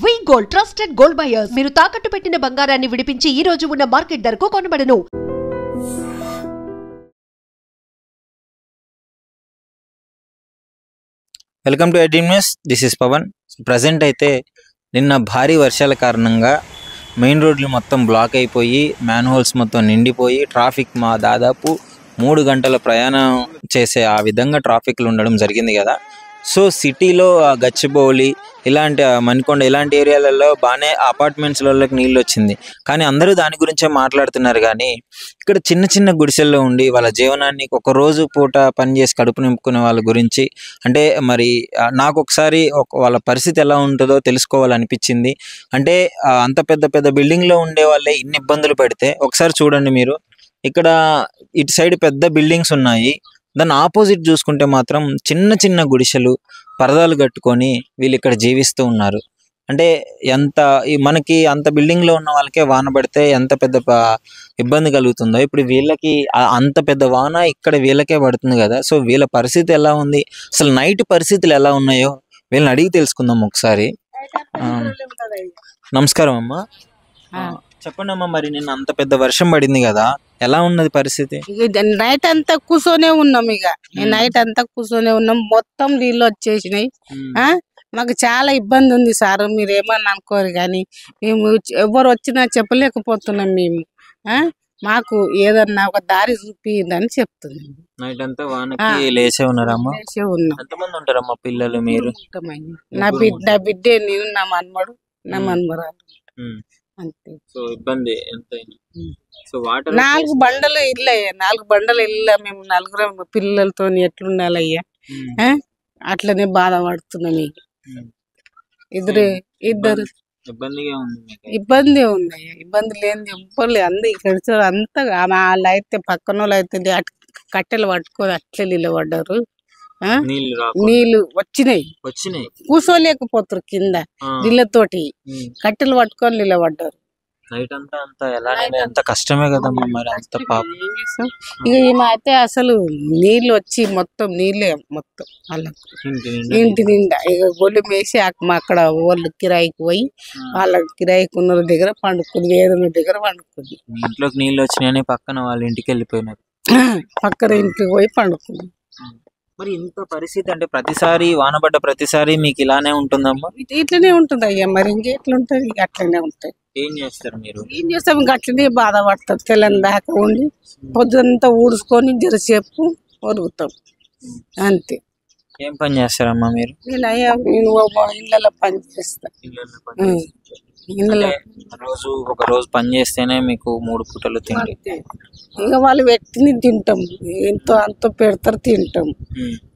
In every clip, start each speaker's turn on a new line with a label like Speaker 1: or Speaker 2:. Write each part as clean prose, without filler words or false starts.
Speaker 1: వి gold trusted gold buyers. మీరు తాకట్టు పెట్టిన బంగారాన్ని విడిపించి ఈ రోజు ఉన్న మార్కెట్ ధరకు కొనబడను.
Speaker 2: Welcome to Edream news. This is Pawan. Present అయితే నిన్న భారీ వర్షాల కారణంగా మెయిన్ రోడ్లు మొత్తం బ్లాక్ అయిపోయి మ్యాన్ హోల్స్ మొత్తం నిండిపోయి ట్రాఫిక్ దాదాపు 3 గంటల ప్రయాణం చేసే ఆ విధంగా ట్రాఫిక్లు ఉండడం జరిగింది కదా. సో సిటీలో గచ్చిబౌలి ఇలాంటి మణికొండ ఇలాంటి ఏరియాలలో బాగానే అపార్ట్మెంట్స్లలోకి నీళ్ళు వచ్చింది, కానీ అందరూ దాని గురించే మాట్లాడుతున్నారు. కానీ ఇక్కడ చిన్న చిన్న గుడిసెల్లో ఉండి వాళ్ళ జీవనాన్ని ఒక రోజు పూట పనిచేసి కడుపు నింపుకునే వాళ్ళ గురించి అంటే మరి నాకు ఒకసారి వాళ్ళ పరిస్థితి ఎలా ఉంటుందో తెలుసుకోవాలనిపించింది. అంటే అంత పెద్ద పెద్ద బిల్డింగ్లో ఉండే వాళ్ళే ఇన్ని ఇబ్బందులు పడితే ఒకసారి చూడండి మీరు. ఇక్కడ ఇటు సైడ్ పెద్ద బిల్డింగ్స్ ఉన్నాయి, దాన్ని ఆపోజిట్ చూసుకుంటే మాత్రం చిన్న చిన్న గుడిసెలు పరదాలు కట్టుకొని వీళ్ళు ఇక్కడ జీవిస్తూ ఉన్నారు. అంటే మనకి అంత బిల్డింగ్లో ఉన్న వాళ్ళకే వాన పడితే ఎంత పెద్ద ఇబ్బంది కలుగుతుందో ఇప్పుడు వీళ్ళకి అంత పెద్ద వాన ఇక్కడ వీళ్ళకే పడుతుంది కదా. సో వీళ్ళ పరిస్థితి ఎలా ఉంది, అసలు నైట్ పరిస్థితులు ఎలా ఉన్నాయో వీళ్ళని అడిగి తెలుసుకుందాం ఒకసారి. నమస్కారం అమ్మా, చెప్పండి అమ్మా. మరి నిన్న అంత పెద్ద వర్షం పడింది కదా, ఎలా ఉన్నది పరిస్థితి?
Speaker 3: నైట్ అంతా కూర్చొనే ఉన్నాం, ఇక నైట్ అంతా కూర్చొనే ఉన్నాం, మొత్తం నీళ్ళు వచ్చేసినాయి. మాకు చాలా ఇబ్బంది ఉంది సార్, మీరు ఏమన్నా అనుకోరు కానీ మేము ఎవరు వచ్చినా చెప్పలేకపోతున్నాం మేము. మాకు ఏదన్నా ఒక దారి చూపిదని చెప్తున్నాం.
Speaker 2: నైట్ అంతా వానకి లేచే ఉన్నారమ్మా?
Speaker 3: లేచే ఉన్నాం.
Speaker 2: ఎంతమంది ఉంటారమ్మా పిల్లలు మీరు?
Speaker 3: నా బిడ్డే, నేను, నా మన్మడు, నా మన్మరాలు, అంతే.
Speaker 2: సో ఇబ్బంది ఎంతైనా. సో వాటర్
Speaker 3: 4 బండలు ఇల్లు అయ్యా, 4 బండలు ఇల్లు, మేము 4 పిల్లలతో ఎట్లుండాలయ్యా. అట్లనే బాధపడుతున్నాం. ఇద్దరు ఇబ్బంది ఉందయ్యా, ఇబ్బంది లేని ఎవ్వరు అందరు ఇక్కడ అంతా వాళ్ళు అయితే పక్కన వాళ్ళు అయితే కట్టెలు పట్టుకొని అట్లే నిలబడ్డారు. నీళ్లు వచ్చినాయి, కూర్చోలేకపోతారు కింద నీళ్ళతోటి, కట్టెలు పట్టుకొని నిలబడ్డారు.
Speaker 2: ఎంత కష్టమే కదమ్మా మరి. అంత పాపం.
Speaker 3: ఇక ఈమె అయితే అసలు నీళ్ళు వచ్చి మొత్తం నీళ్ళే మొత్తం వాళ్ళకు ఇంటి నిండా. ఇక గొల్లు వేసి అక్కడ వాళ్ళు కిరాయికి పోయి వాళ్ళ కిరాయికి ఉన్న దగ్గర పండుకుంది, వేరే దగ్గర పండుకుంది.
Speaker 2: ఇంట్లోకి నీళ్ళు వచ్చినాయని పక్కన వాళ్ళ ఇంటికి వెళ్ళిపోయినారు,
Speaker 3: పక్కన ఇంటికి పోయి పండుకుంది.
Speaker 2: మరి ఇంత పరిస్థితి అంటే ప్రతిసారి వానపడ్డ ప్రతిసారి మీకు ఇలానే ఉంటుందమ్మా?
Speaker 3: ఇట్లనే ఉంటుంది అయ్యా, మరి ఇంకెట్లుంటది, అట్లనే ఉంటాయి.
Speaker 2: ఏం చేస్తారు మీరు?
Speaker 3: ఏం చేస్తాం, ఇంక అట్లనే బాధపడతాం. తెల్లని దాకా ఉండి పొద్దుంతా ఊడ్చుకొని జరసేపు ఒరుగుతాం, అంతే.
Speaker 2: ఏం పని చేస్తారమ్మా మీరు?
Speaker 3: నేను అయ్యా ఇళ్ళలో పని చేస్తా.
Speaker 2: ఒక రోజు పని చేస్తేనే మీకు 3 పూటలు తిండి.
Speaker 3: ఇక వాళ్ళు పెట్టింది తింటాం, ఎంతో అంత పెడతారు తింటాం,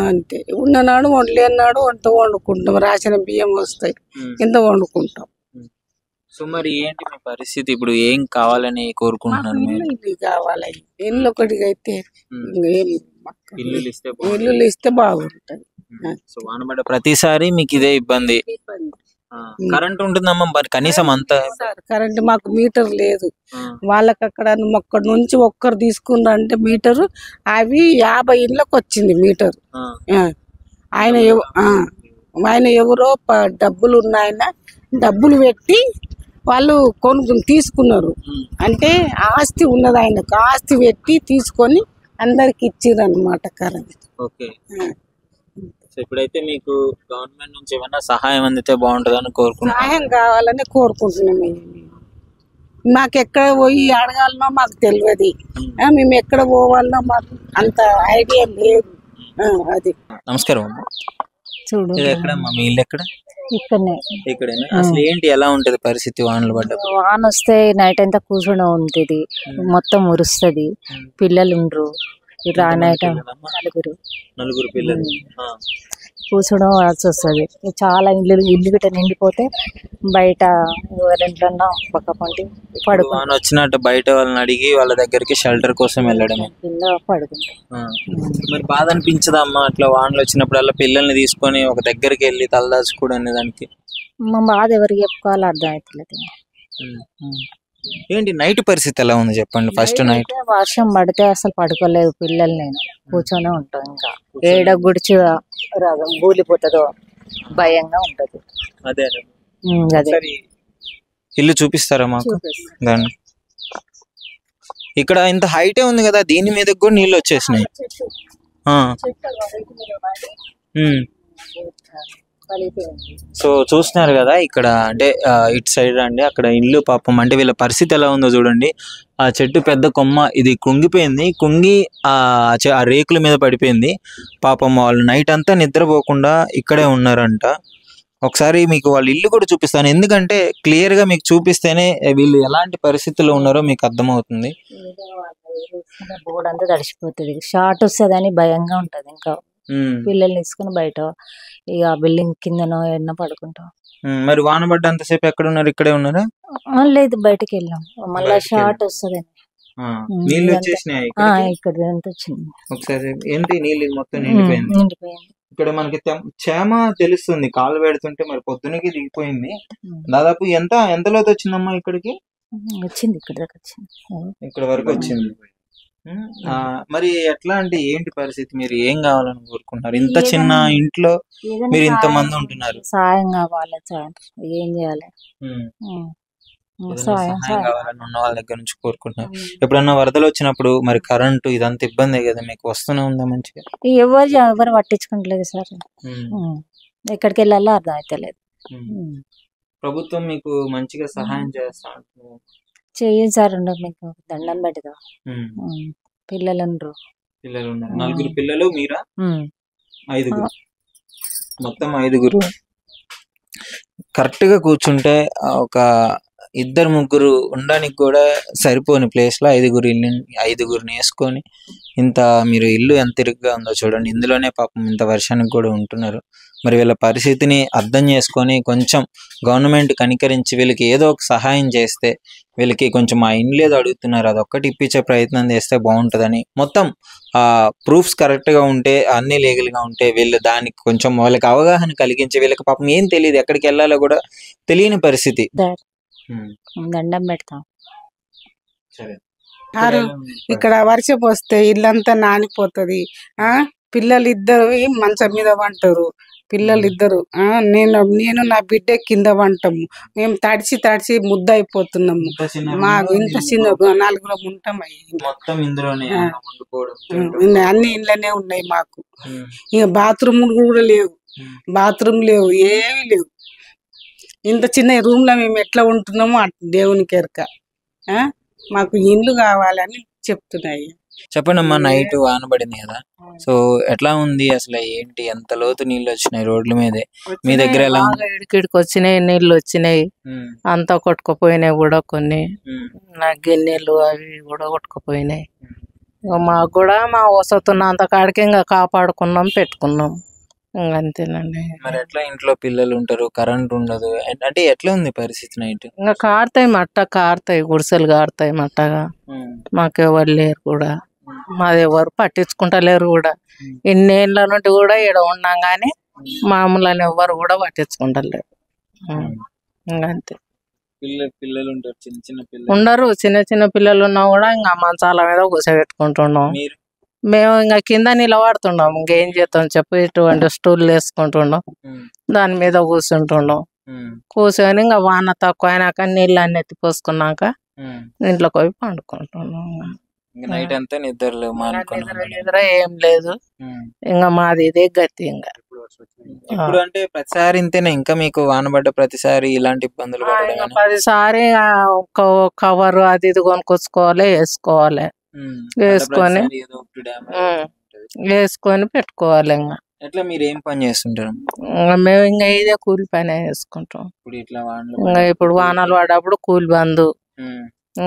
Speaker 3: అంతే. ఉన్ననాడు వండలేనాడు అంత వండుకుంటాం, రాసిన బియ్యం వస్తాయి ఎంత వండుకుంటాం.
Speaker 2: సో మరి ఏంటి మీ పరిస్థితి ఇప్పుడు? ఏం కావాలని కోరుకుంటున్నారు?
Speaker 3: ఇల్లు కావాలి, ఇల్లు ఒకటిగా అయితే ఇల్లు ఇస్తే బాగుంటది.
Speaker 2: సో వానపడ్డ ప్రతిసారి మీకు ఇదే ఇబ్బంది. కరెంట్ ఉంటుందమ్మా మరి కనీసం అంత?
Speaker 3: కరెంట్ మాకు మీటర్ లేదు, వాళ్ళకి అక్కడ నుంచి ఒక్కరు తీసుకున్నారంటే మీటరు అవి 50 ఇళ్ళకి వచ్చింది మీటర్. ఆయన ఎవరో డబ్బులు ఉన్నాయన డబ్బులు పెట్టి వాళ్ళు తీసుకున్నారు, అంటే ఆస్తి ఉన్నది ఆయనకు, ఆస్తి పెట్టి తీసుకొని అందరికి ఇచ్చిర్రు అన్నమాట కరెంట్.
Speaker 2: ఇప్పుడైతే మీకు గవర్నమెంట్ నుంచి ఏమైనా సహాయం అందితే బాగుంటుందని కోరుకుంటున్నాం.
Speaker 3: సహాయం కావాలని కోరుకుంటున్నాం. మాకు ఎక్కడ పోయి అడగాలనో మాకు తెలియదు, మేము ఎక్కడ పోవాలనో మాకు అంత ఐడియా లేదు. అది.
Speaker 2: నమస్కారం అమ్మా.
Speaker 4: చూడు
Speaker 2: ఎక్కడమ్మా మీ ఇల్లు? ఎక్కడ?
Speaker 4: ఇక్కడనే.
Speaker 2: అసలు ఏంటి ఎలా ఉంటది పరిస్థితి వానలు పడ్డ?
Speaker 4: వాన వస్తే నైట్ అంతా కూర్చొని ఉంటుంది, మొత్తం ఉరుస్తుంది, పిల్లలు ఉండరు. నైట్ 4
Speaker 2: పిల్లలు
Speaker 4: కూర్చోడం వస్తుంది. చాలా ఇల్లు గిట్ట నిండిపోతే బయట ఎవరింట్లో పక్క పంటి
Speaker 2: పడుకుని వచ్చినట్టు బయట వాళ్ళని అడిగి వాళ్ళ దగ్గరికి షెల్టర్ కోసం వెళ్ళడమే,
Speaker 4: పడుకుంటాం.
Speaker 2: మరి బాధ అనిపించదమ్మా అట్లా వానలు వచ్చినప్పుడు పిల్లల్ని తీసుకొని ఒక దగ్గరికి వెళ్ళి తలదాచుకోవడం? దానికి
Speaker 4: మా బాధ ఎవరికి చెప్పుకోవాలో అర్థం అవుతలేదు.
Speaker 2: ఏంటి నైట్ పరిస్థితి ఎలా ఉంది చెప్పండి? ఫస్ట్ నైట్
Speaker 4: వర్షం పడితే అసలు పడుకోలేదు పిల్లలు, నేను కూర్చొనే ఉంటాం. ఇంకా ఏడ గుడిచి కూలిపోతుందో భయంగా ఉంటది.
Speaker 2: అదే
Speaker 4: అదే
Speaker 2: ఒకసారి ఇల్లు చూపిస్తారా మాకు? దాన్ని ఇక్కడ ఇంత హైటే ఉంది కదా, దీని మీదకి కూడా నీళ్ళు వచ్చేసినాయి. ఆ. సో చూస్తున్నారు కదా ఇక్కడ, అంటే ఇటు సైడ్ అండి, అక్కడ ఇల్లు పాపం, అంటే వీళ్ళ పరిస్థితి ఎలా ఉందో చూడండి. ఆ చెట్టు పెద్ద కొమ్మ ఇది కుంగిపోయింది, కుంగి ఆ రేకుల మీద పడిపోయింది. పాపం వాళ్ళు నైట్ అంతా నిద్రపోకుండా ఇక్కడే ఉన్నారంట. ఒకసారి మీకు వాళ్ళ ఇల్లు కూడా చూపిస్తాను, ఎందుకంటే క్లియర్ గా మీకు చూపిస్తేనే వీళ్ళు ఎలాంటి పరిస్థితుల్లో ఉన్నారో మీకు అర్థమవుతుంది.
Speaker 4: బోర్డు అంతా తడిసిపోతుంది, షార్ట్ వస్తుంది అని భయంగా ఉంటది. ఇంకా పిల్లల్ని తీసుకుని బయట ఇక బిల్డింగ్ కిందనో ఎన్నో పడుకుంటాం.
Speaker 2: మరి వాన పడ్డంతసేపు ఎక్కడ ఉన్నారు? ఇక్కడే ఉన్నారా?
Speaker 4: లేదు, బయటకి వెళ్ళాం, మళ్ళీ షార్ట్ వస్తుంది.
Speaker 2: నీళ్ళు వచ్చేసినాయి
Speaker 4: ఇక్కడ ఎంత వచ్చింది
Speaker 2: ఒకసారి, ఏంటి నీళ్ళు మొత్తం నిండిపోయింది. ఇక్కడ మనకి చేమ తెలుస్తుంది కాలు పెడుతుంటే, మరి పొద్దునకి దిగిపోయింది. దాదాపు ఎంత లోతు వచ్చిందమ్మా ఇక్కడికి?
Speaker 4: వచ్చింది ఇక్కడ దాకా వచ్చింది,
Speaker 2: ఇక్కడ వరకు వచ్చింది. మరి ఎట్లా అంటే ఏంటి పరిస్థితి? మీరు ఏం కావాలని కోరుకుంటున్నారు? ఇంత చిన్న ఇంట్లో మీరు ఇంత మంది ఉంటున్నారు,
Speaker 4: సాయం కావాలి. ఏం చేయాలి?
Speaker 2: సహాయం కావాలని ఉన్న వాళ్ళ దగ్గర నుంచి కోరుకుంటున్నారు. ఎప్పుడన్నా వరదలు వచ్చినప్పుడు మరి కరెంటు ఇదంతా ఇబ్బంది కదా మీకు, వస్తూనే ఉందా మంచిగా?
Speaker 4: ఎవరు పట్టించుకుంటలేదు సార్, ఎక్కడికి వెళ్ళాలో అర్థం అయితే.
Speaker 2: ప్రభుత్వం మీకు మంచిగా సహాయం చేస్తా
Speaker 4: చెయ్యి సార్, మీకు దండం పెడదా. పిల్లలు ఉన్నారు,
Speaker 2: నలుగురు పిల్లలు, మీరా? 5గురు, మొత్తం 5గురు. కరెక్ట్ గా కూర్చుంటే ఒక 2-3 ఉండడానికి కూడా సరిపోని ప్లేస్ లో 5గురిని వేసుకొని, ఇంత మీరు ఇల్లు ఎంత ఇరుగ్గా ఉందో చూడండి. ఇందులోనే పాపం ఇంత వర్షానికి కూడా ఉంటున్నారు. మరి వీళ్ళ పరిస్థితిని అర్థం చేసుకొని కొంచెం గవర్నమెంట్ కనికరించి వీళ్ళకి ఏదో ఒక సహాయం చేస్తే, వీళ్ళకి కొంచెం ఆ ఇండ్లు ఏదో అడుగుతున్నారు అదొక్కటి ఇప్పించే ప్రయత్నం చేస్తే బాగుంటుందని, మొత్తం ప్రూఫ్స్ కరెక్ట్ గా ఉంటే, అన్ని లీగల్ గా ఉంటే, వీళ్ళు దానికి కొంచెం వాళ్ళకి అవగాహన కలిగించి, వీళ్ళకి పాపం ఏం తెలియదు, ఎక్కడికి వెళ్ళాలో కూడా తెలియని పరిస్థితి.
Speaker 4: దండం పెడతాం.
Speaker 3: ఇక్కడ వర్షం వస్తే ఇల్లంతా నానిపోతుంది. పిల్లలు ఇద్దరు మంచం మీద వంటారు, పిల్లలు ఇద్దరు. నేను నా బిడ్డ కింద వంటాము. మేము తడిచి ముద్ద అయిపోతున్నాము. మాకు ఇంత చిన్న 4 ఉంటాం. అన్ని ఇంట్లోనే ఉన్నాయి మాకు. ఇక బాత్రూమ్ కూడా లేవు, ఏమీ లేవు. ఇంత చిన్న రూమ్ లో మేము ఎట్లా ఉంటున్నామో దేవునికి ఎరక. మాకు ఇండ్లు కావాలని చెప్తున్నాయి.
Speaker 2: చెప్పండి అమ్మా, నైట్ వాన పడింది కదా, సో ఎట్లా ఉంది అసలు, ఏంటి, ఎంత లోతు నీళ్ళు వచ్చినాయి రోడ్ల మీదే? మీ దగ్గర ఎలా
Speaker 3: ఇడికిడికి వచ్చినాయి, నీళ్ళు వచ్చినాయి, అంతా కొట్టుకుపోయినాయి కూడా. కొన్ని గిన్నెలు అవి కూడా కొట్టుకుపోయినాయి. మాకు కూడా మా వసతున్నంత కాడికి ఇంకా కాపాడుకున్నాం, పెట్టుకున్నాం. అంతేనండి.
Speaker 2: మరి ఎట్లా ఇంట్లో పిల్లలు ఉంటారు, కరెంట్ ఉండదు, అంటే ఎట్లా ఉంది పరిస్థితి నైట్?
Speaker 3: ఇంకా కారుతాయి, గుడిసెలు కారుతాయి మట్టగా. మాకెవరు లేరు కూడా, మాది ఎవరు పట్టించుకుంటలేరు కూడా. ఇన్నేళ్ళ నుండి కూడా ఇక్కడ ఉన్నాం కానీ మామూలు ఎవరు కూడా పట్టించుకుంటలేరు. అంతే.
Speaker 2: పిల్లలు ఉంటారు, చిన్న పిల్లలు
Speaker 3: ఉండరు. చిన్న పిల్లలు ఉన్నా కూడా ఇంకా మంచాల మీద కూర్చోబెట్టుకుంటున్నాం. మేము ఇంకా కింద నిలబడుతున్నాం. ఇంకేం చేస్తాం చెప్పు, ఇటువంటి స్టూల్ వేసుకుంటున్నాం, దాని మీద కూర్చుంటున్నాం. కూర్చొని ఇంకా వాన తక్కువ అయినాక నీళ్ళు అన్ని ఎత్తి పోసుకున్నాక ఇంట్లోకి పోయి పండుకుంటున్నాం.
Speaker 2: నైట్ అంతా నిద్ర
Speaker 3: ఏం లేదు. ఇంకా మాది ఇదే గతి. ఇంకా
Speaker 2: ఇప్పుడు అంటే ప్రతిసారి ఇంతేనా? ఇంకా మీకు వానబడ్డ ప్రతిసారి ఇలాంటి ఇబ్బందులు?
Speaker 3: ప్రతిసారి కవర్ అది ఇది కొనుక్కొచ్చుకోవాలి, వేసుకొని పెట్టుకోవాలి. ఇంకా
Speaker 2: ఎట్లా మీరు ఏం పని చేస్తుంటారు?
Speaker 3: మేము ఇంకా ఇదే కూలి పని చేసుకుంటాం. ఇంకా ఇప్పుడు వానలు పడ్డప్పుడు కూలి బంధు,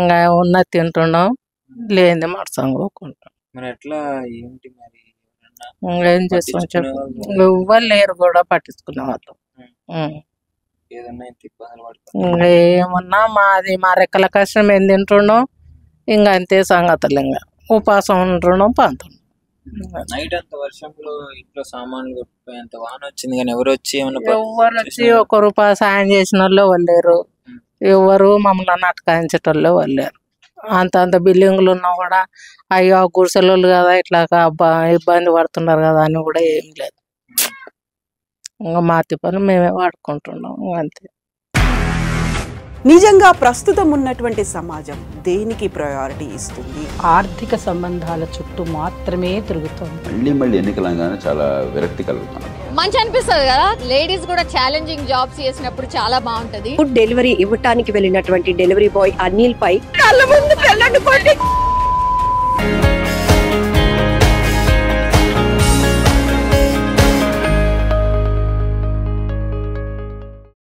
Speaker 3: ఇంకా ఉన్నది తింటున్నాం, లేని మరసం పోకుంటాం.
Speaker 2: మరి ఎట్లా ఏంటి మరి?
Speaker 3: ఏం చేస్తాం చెప్పు, ఎవ్వరు లేరు కూడా పట్టించుకునే వాళ్ళు. ఇంకా ఏమన్నా మా రెక్కల కష్టం ఏం తింటున్నాం, ఇంకా అంతే సంగతులు. ఇంకా ఉపాసం ఉంటున్నాం, పంతున్నాం.
Speaker 2: నైట్ అంత వర్షంలో ఇంట్లో సామాన్లు కొట్టుకుపోయేంత వాన వచ్చింది కానీ ఎవరు వచ్చి
Speaker 3: ₹1 సాయం చేసిన వాళ్ళు ఎవరు లేరు. ఎవరు మమ్మల్ని నటకాయించేటోళ్ళు ఎవరు లేరు. అంత బిల్డింగ్లు ఉన్నా కూడా అయ్యో గుడిసెలు కదా ఇట్లా ఇబ్బంది పడుతున్నారు కదా అని కూడా ఏం లేదు. ఇంకా మాతి పనులు మేమే వాడుకుంటున్నాం, అంతే.
Speaker 5: నిజంగా ప్రస్తుతం ఉన్నటువంటి సమాజం దేనికి ప్రయారిటీ ఇస్తుంది?
Speaker 6: ఆర్థిక సంబంధాల చుట్టూ మాత్రమే తిరుగుతుంది.
Speaker 7: మళ్ళీ ఎన్నికలంగానే చాలా విరక్తి కలుగుతుంది.
Speaker 8: మంచి అనిపిస్తుంది కదా, లేడీస్ కూడా ఛాలెంజింగ్ జాబ్స్ చేసినప్పుడు చాలా బాగుంటది.
Speaker 9: ఫుడ్ డెలివరీ ఇవ్వటానికి వెళ్ళినటువంటి డెలివరీ బాయ్ అనిల్ పై కళ్ళ ముందు